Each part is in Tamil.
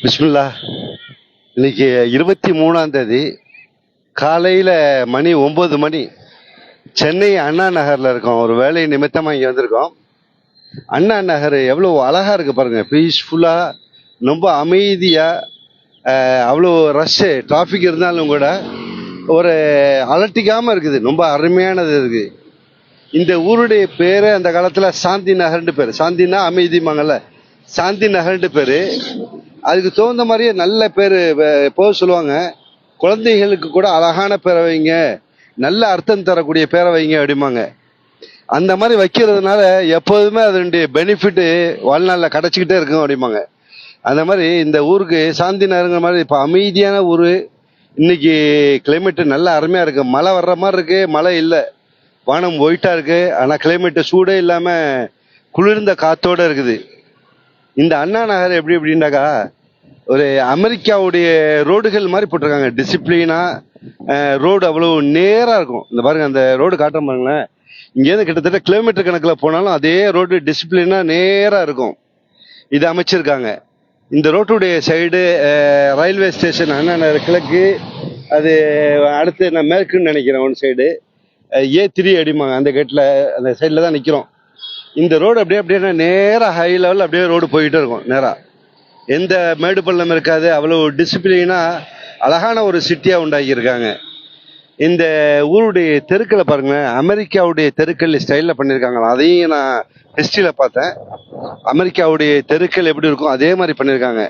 பிஸ்மில்லா. இன்னைக்கு 23ஆம் தேதி காலையில மணி 9 மணி. சென்னை அண்ணா நகர்ல இருக்கோம். ஒரு வேலை நிமித்தமா இங்க வந்திருக்கோம். அண்ணா நகர் எவ்வளவு அழகா இருக்கு பாருங்க. பீஸ்ஃபுல்லா, ரொம்ப அமைதியா, அவ்வளோ ரஷ்ஷு டிராஃபிக் இருந்தாலும் கூட ஒரு அலட்டிக்காம இருக்குது. ரொம்ப அருமையானது இருக்கு. இந்த ஊருடைய பேரு அந்த காலத்துல சாந்தி நகர்னு பேரு. சாந்தினா அமைதிமாங்கல்ல, சாந்தி நகர்னு பேரு. அதுக்கு தகுந்த மாதிரியே நல்ல பேரு போக சொல்லுவாங்க. குழந்தைகளுக்கு கூட அழகான பேரை வைங்க, நல்ல அர்த்தம் தரக்கூடிய பேரை வைங்க அப்படிம்பாங்க. அந்த மாதிரி வைக்கிறதுனால எப்போதுமே அதனுடைய பெனிஃபிட் வாழ்நாளில் கிடைச்சிக்கிட்டே இருக்கும் அப்படிம்பாங்க. அந்த மாதிரி இந்த ஊருக்கு சாந்தி நகருங்கிற மாதிரி இப்போ அமைதியான ஊர். இன்னைக்கு கிளைமேட்டு நல்ல அருமையாக இருக்கு. மழை வர்ற மாதிரி இருக்கு, மழை இல்லை. வானம் ஒயிட்டா இருக்கு, ஆனால் கிளைமேட்டு சூடே இல்லாமல் குளிர்ந்த காத்தோட இருக்குது. இந்த அண்ணா நகர் எப்படி எப்படின்னாக்கா ஒரு அமெரிக்காவுடைய ரோடுகள் மாதிரி போட்டிருக்காங்க. டிசிப்ளினா ரோடு அவ்வளோ நேராக இருக்கும். இந்த பாருங்க, அந்த ரோடு காட்டுற பாருங்களேன். இங்கேருந்து கிட்டத்தட்ட கிலோமீட்டர் கணக்கில் போனாலும் அதே ரோடு டிசிப்ளினா நேராக இருக்கும். இது அமைச்சிருக்காங்க. இந்த ரோட்டுடைய side railway station Anna Nagar கிழக்கு, அது அடுத்து நான் மேற்குன்னு நினைக்கிறேன். One side A3 அடிமாங்க. அந்த கேட்டில் அந்த சைடில் தான் நிற்கிறோம். இந்த ரோடு அப்படியே நேராக ஹை லெவலில் அப்படியே ரோடு போயிட்டே இருக்கும் நேராக. எந்த மேடு பள்ளம் இருக்காது. அவ்வளோ டிசிப்ளினா அழகான ஒரு சிட்டியாக உண்டாக்கியிருக்காங்க. இந்த ஊருடைய தெருக்களை பாருங்க, அமெரிக்காவுடைய தெருக்கள் ஸ்டைலில் பண்ணியிருக்காங்களா. அதையும் நான் ஹிஸ்ட்ரியில் பார்த்தேன். அமெரிக்காவுடைய தெருக்கள் எப்படி இருக்கும் அதே மாதிரி பண்ணியிருக்காங்க.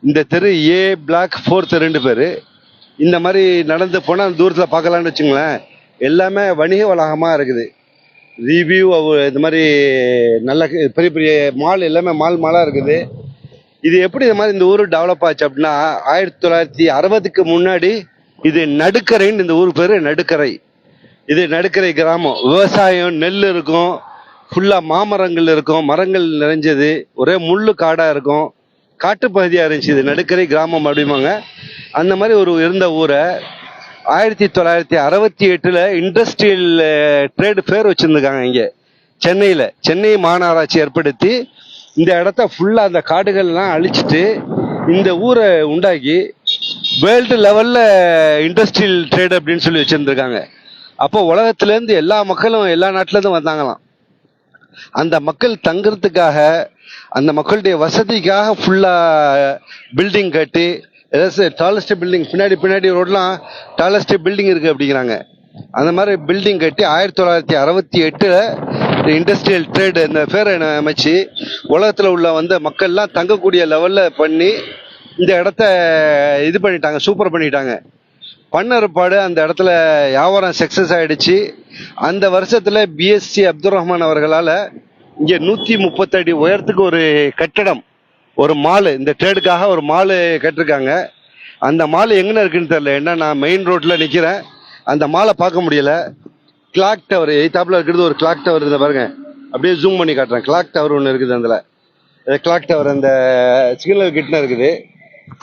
இந்த தெரு A4 தெருன்னு பேர். இந்த மாதிரி நடந்து போனால் தூரத்தில் பார்க்கலான்னு வச்சுங்களேன். எல்லாமே வணிக வளாகமாக இருக்குது. ரிவ்யூ இந்த மாதிரி நல்ல பெரிய பெரிய மால், எல்லாமே மாலாக இருக்குது. இது எப்படி இந்த மாதிரி இந்த ஊர் டெவலப் ஆச்சு அப்படின்னா 1960க்கு முன்னாடி இது நடுக்கரைன்னு, இந்த ஊர் பேர் நடுக்கரை. இது நடுக்கரை கிராமம். விவசாயம், நெல் இருக்கும், ஃபுல்லாக மாமரங்கள் இருக்கும், மரங்கள் நிறைஞ்சது, ஒரே முள்ளு காடாக இருக்கும், காட்டுப்பகுதியாக இருந்துச்சு. இது நடுக்கரை கிராமம் அப்படிம்பாங்க. அந்த மாதிரி ஒரு இருந்த ஊரை 1968 இண்டஸ்ட்ரியல் ட்ரேடு ஃபேர் வச்சுருந்துருக்காங்க இங்கே சென்னையில். சென்னை மாநகராட்சி ஏற்படுத்தி இந்த இடத்த ஃபுல்லாக அந்த காடுகள்லாம் அழிச்சிட்டு இந்த ஊரை உண்டாக்கி வேர்ல்டு லெவலில் இண்டஸ்ட்ரியல் ட்ரேட் அப்படின்னு சொல்லி வச்சுருந்துருக்காங்க. அப்போ உலகத்துலேருந்து எல்லா மக்களும் எல்லா நாட்டிலேருந்து வந்தாங்களாம். அந்த மக்கள் தங்குறதுக்காக, அந்த மக்களுடைய வசதிக்காக ஃபுல்லாக பில்டிங் கட்டி, ஏதாச்சும் டாலஸ்ட் பில்டிங் பின்னாடி ரோட்லாம் டாலஸ்ட் பில்டிங் இருக்குது அப்படிங்கிறாங்க. அந்த மாதிரி பில்டிங் கட்டி 1968 இண்டஸ்ட்ரியல் ட்ரேடு இந்த ஃபேரை அமைச்சு உலகத்தில் உள்ள வந்த மக்கள்லாம் தங்கக்கூடிய லெவலில் பண்ணி இந்த இடத்த இது பண்ணிட்டாங்க, சூப்பர் பண்ணிட்டாங்க. பண்ண ஏற்பாடு அந்த இடத்துல வியாபாரம் சக்ஸஸ் ஆகிடுச்சு. அந்த வருஷத்தில் பிஎஸ்சி அப்துல் ரஹ்மான் அவர்களால் இங்கே 130 அடி உயரத்துக்கு ஒரு கட்டடம், ஒரு மாலு, இந்த ட்ரேடுக்காக ஒரு மாலு கட்டிருக்காங்க. அந்த மாலு எங்கே இருக்குன்னு தெரியல. ஏன்னா நான் மெயின் ரோட்டில் நிற்கிறேன், அந்த மாலை பார்க்க முடியல. கிளாக் டவர் எய்தாப்பில் இருக்கிறது ஒரு கிளாக் டவர் இருந்தால் பாருங்க, அப்படியே ஜூம் பண்ணி காட்டுறேன். கிளாக் டவர் ஒன்று இருக்குது. அதில் கிளாக் டவர் அந்த சிக்னல் கிட்ட இருக்குது.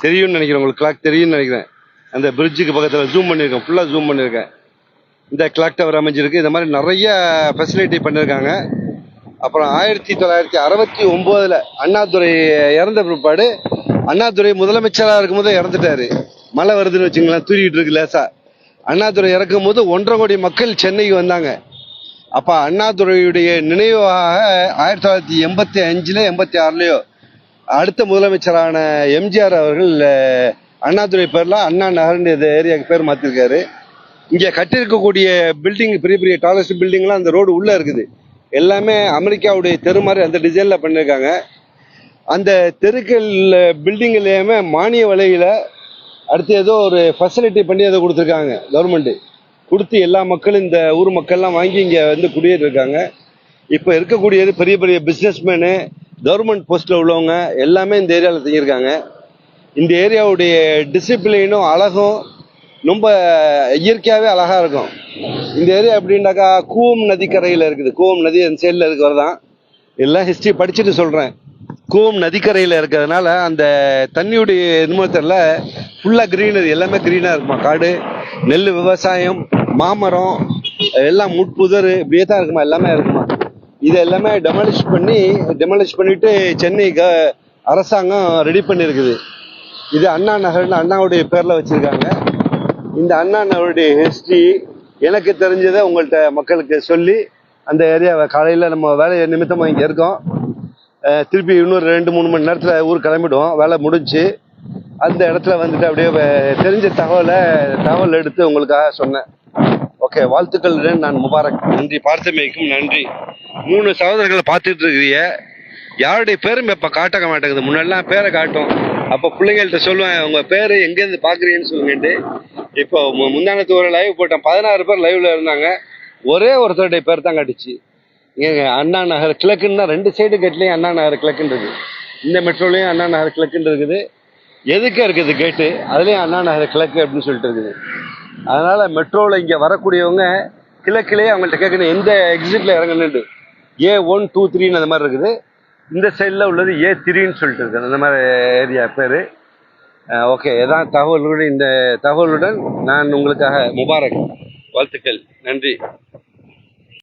தெரியும்னு நினைக்கிறேன், உங்களுக்கு கிளாக் தெரியும்னு நினைக்கிறேன். அந்த பிரிட்ஜுக்கு பக்கத்தில் ஜூம் பண்ணியிருக்கேன், ஃபுல்லாக ஜூம் பண்ணியிருக்கேன். இந்த கிளாக் டவர் அமைஞ்சிருக்கு. இந்த மாதிரி நிறைய ஃபெசிலிட்டி பண்ணியிருக்காங்க. அப்புறம் 1969 அண்ணாதுரை இறந்த பிற்பாடு, அண்ணாதுரை முதலமைச்சராக இருக்கும்போது இறந்துட்டாரு. மழை வருதுன்னு வச்சுங்களேன், தூரிக்கிட்டு இருக்கு லேசா. அண்ணாதுரை இறக்கும் போது 1.5 கோடி மக்கள் சென்னைக்கு வந்தாங்க. அப்போ அண்ணாதுரையுடைய நினைவாக 1985 86 அடுத்த முதலமைச்சரான எம்ஜிஆர் அவர்கள் அண்ணாதுரை பேர்லாம் அண்ணா நகர்னு இந்த ஏரியாவுக்கு பேர் மாற்றிருக்காரு. இங்கே கட்டியிருக்கக்கூடிய பில்டிங், பெரிய பெரிய டாலஸ்ட் பில்டிங்லாம் அந்த ரோடு உள்ளே இருக்குது. எல்லாமே அமெரிக்காவுடைய தெரு மாதிரி அந்த டிசைனில் பண்ணியிருக்காங்க. அந்த தெருக்கள் பில்டிங்லேயுமே மானிய விலையில் அடுத்து ஏதோ ஒரு ஃபெசிலிட்டி பண்ணி அதை கொடுத்துருக்காங்க. கவர்மெண்ட்டு கொடுத்து எல்லா மக்களும், இந்த ஊர் மக்கள்லாம் வாங்கி இங்கே வந்து குடியேறிருக்காங்க. இப்போ இருக்கக்கூடியது பெரிய பெரிய பிஸ்னஸ்மேனு, கவர்மெண்ட் போஸ்ட்டில் உள்ளவங்க எல்லாமே இந்த ஏரியாவில் தங்கியிருக்காங்க. இந்த ஏரியாவுடைய டிசிப்ளினும் அழகும் ரொம்ப இயற்கையாகவே அழகாக இருக்கும். இந்த ஏரியா எப்படின்னாக்கா கூவம் நதிக்கரையில் இருக்குது. கூவம் நதி அந்த சைடில் இருக்கிறதான். எல்லாம் ஹிஸ்ட்ரி படிச்சுட்டு சொல்கிறேன். கூவம் நதிக்கரையில் இருக்கிறதுனால அந்த தண்ணியுடைய நிமிடத்தில் ஃபுல்லாக க்ரீனரி, எல்லாமே க்ரீனாக இருக்குமா. காடு, நெல், விவசாயம், மாமரம், எல்லாம் முட்புதர் இப்படியே தான் இருக்குமா, எல்லாமே இருக்குமா. இது எல்லாமே டெமாலிஷ் பண்ணிட்டு சென்னை அரசாங்கம் ரெடி பண்ணியிருக்குது. இது அண்ணா நகர்னு அண்ணாவுடைய பேர்ல வச்சிருக்காங்க. இந்த அண்ணா நகருடைய ஹிஸ்டரி எனக்கு தெரிஞ்சதை உங்கள்கிட்ட மக்களுக்கு சொல்லி அந்த ஏரியாவை காலையில் நம்ம வேலை நிமித்தமாக இங்கே இருக்கோம். திருப்பி இன்னொரு 2-3 மணி நேரத்தில் ஊர் கிளம்பிடுவோம். வேலை முடிஞ்சு அந்த இடத்துல வந்துட்டு அப்படியே தெரிஞ்ச தகவல் எடுத்து உங்களுக்காக சொன்னேன். ஓகே, வாழ்த்துக்களுடன் நான் முபாரக். நன்றி, பார்த்தமைக்கும் நன்றி. 3 சகோதரர்களை பார்த்துட்டு இருக்கிறீங்க. யாருடைய பேரும் இப்போ காட்ட மாட்டேங்குது. முன்னெல்லாம் பேரை காட்டும். அப்போ பிள்ளைங்கள்ட்ட சொல்லுவேன், உங்கள் பேர் எங்கேருந்து பார்க்குறீங்கன்னு சொல்லுங்கன்ட்டு. இப்போ முந்தானத்து ஒரு லைவ் போட்டேன். 16 பேர் லைவ்ல இருந்தாங்க. ஒரே ஒருத்தருடைய பேர் தான் காட்டுச்சு. ஏங்க, அண்ணா நகர் கிழக்குன்னா 2 சைடு கேட்லேயும் அண்ணா நகர் கிழக்குன்னு இருக்குது. இந்த மெட்ரோலையும் அண்ணா நகர் கிழக்குன்னு இருக்குது. எதுக்கே இருக்குது கேட்டு, அதுலேயும் அண்ணா நகர் கிழக்கு அப்படின்னு சொல்லிட்டு இருக்குது. அதனால மெட்ரோவில் இங்கே வரக்கூடியவங்க கிழக்கிலேயே அவங்கள்ட்ட கேட்கணும் எந்த எக்ஸிட்ல இறங்கணுண்டு. A1, 2, 3 அந்த மாதிரி இருக்குது. இந்த சைடில் உள்ளது A3ன்னு சொல்லிட்டு இருக்குது. அந்த மாதிரி ஏரியா பேர். ஓகே, எதான் தகவல்களுடன் இந்த தகவலுடன் நான் உங்களுக்காக முபாரக். வாழ்த்துக்கள், நன்றி.